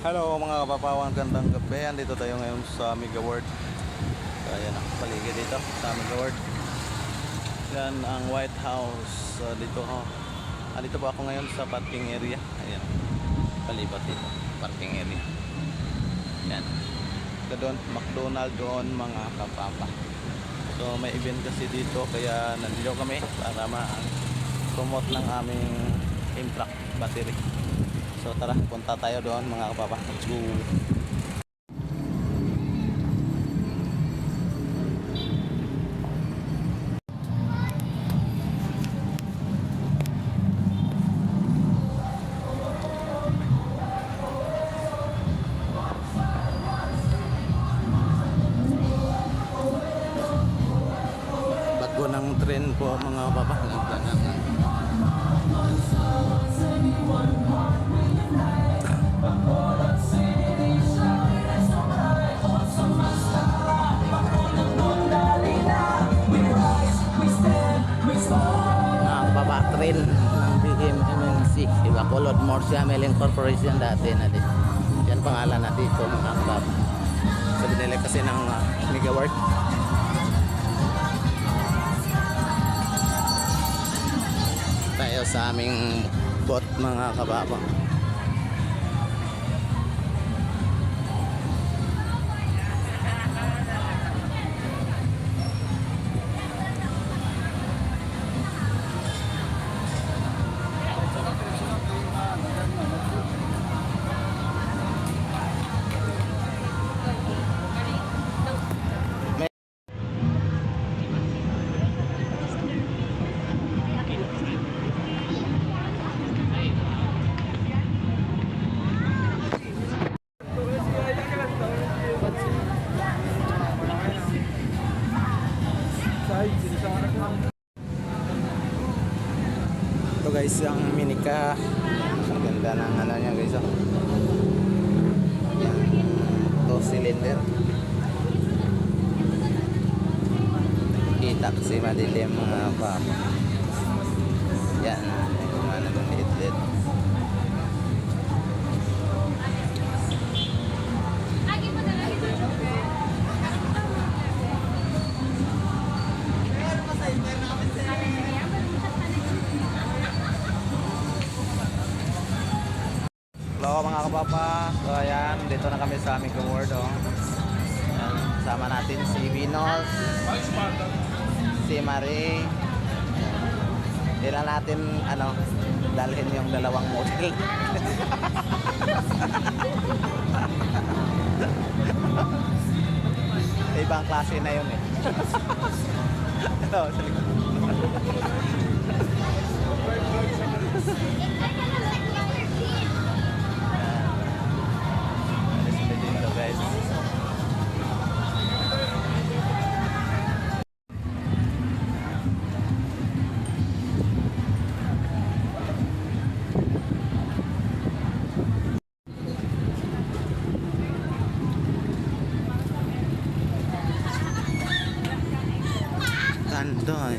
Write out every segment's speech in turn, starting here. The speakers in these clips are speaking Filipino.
Hello mga kapapawang, gandang gabi. Andito tayo ngayon sa Mega World. Ayan ang paligid dito sa Mega World. Yan ang White House. Dito andito po ako ngayon sa parking area. Ayan, palipat dito, parking area. Yan, ito doon, McDonald doon mga kapapa. So may event kasi dito, kaya nandito kami para ma-promote ng aming impact battery. So tara, punta tayo doon mga kapapa. Let's go. Bago ng trend po mga kapapa. Train ng BMMC Bacolod Morsia Milling Corporation dati na din. Yan pangalan na dito mga kapap. So binili kasi ng Megawatt. Tayo sa aming bot mga kapapa. Ito guys, ang Minica. Ang ganda ng ano niya guys. Yan, 2 cylinder. Kita kasi madilim mga papa. Yan, ano ng headlight. Hello mga kapapa. So ayan, dito na kami sa aming World. Ayan, sama natin si Vinos, si Marie. Hindi na natin dalhin yung dalawang model. Ibang klase na yun eh. Ito, sa likod. Guys. Tandoy.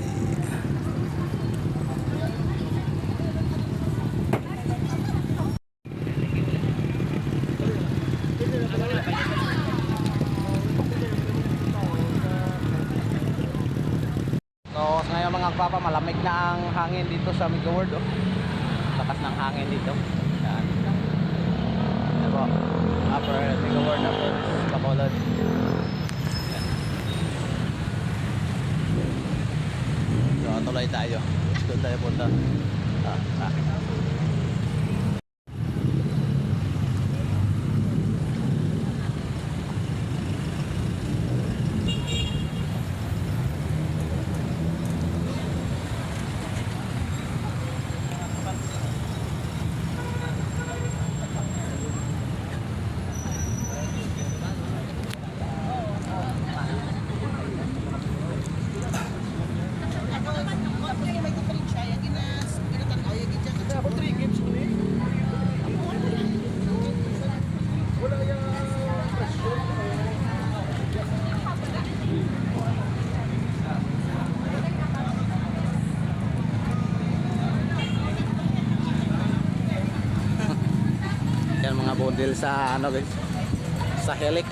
So ngayon mga kapapa, malamig na ang hangin dito sa Mega World. Lakas ng hangin dito. Yan. Yan po, upper Mega World, upper Bacolod. Yan. So tuloy tayo. Doon tayo punta. mga bundle sa ano guys, sa Helix,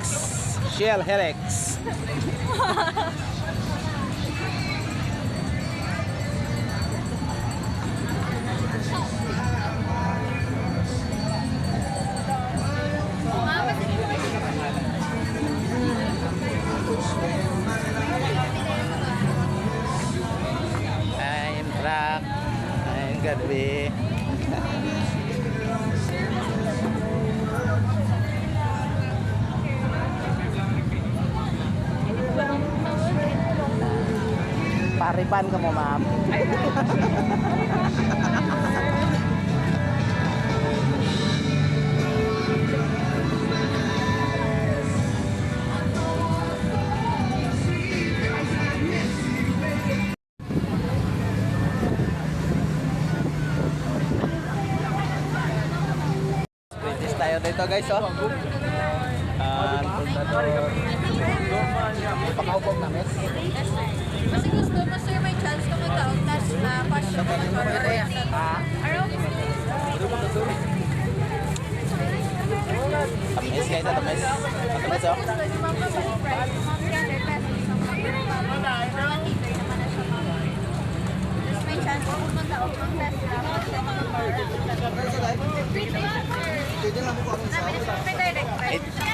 Shell Helix. Ayun truck, ayun gabi. Pariban ka mo, ma'am. British tayo dito guys, oh. Pakaupog na, miss. Kasi gusto mo sir may chance ka mag-out tas passion mo mag-order. Tamis guys, tamis. Tamis, oh. May chance mo mag-out ng test na. Free direct price.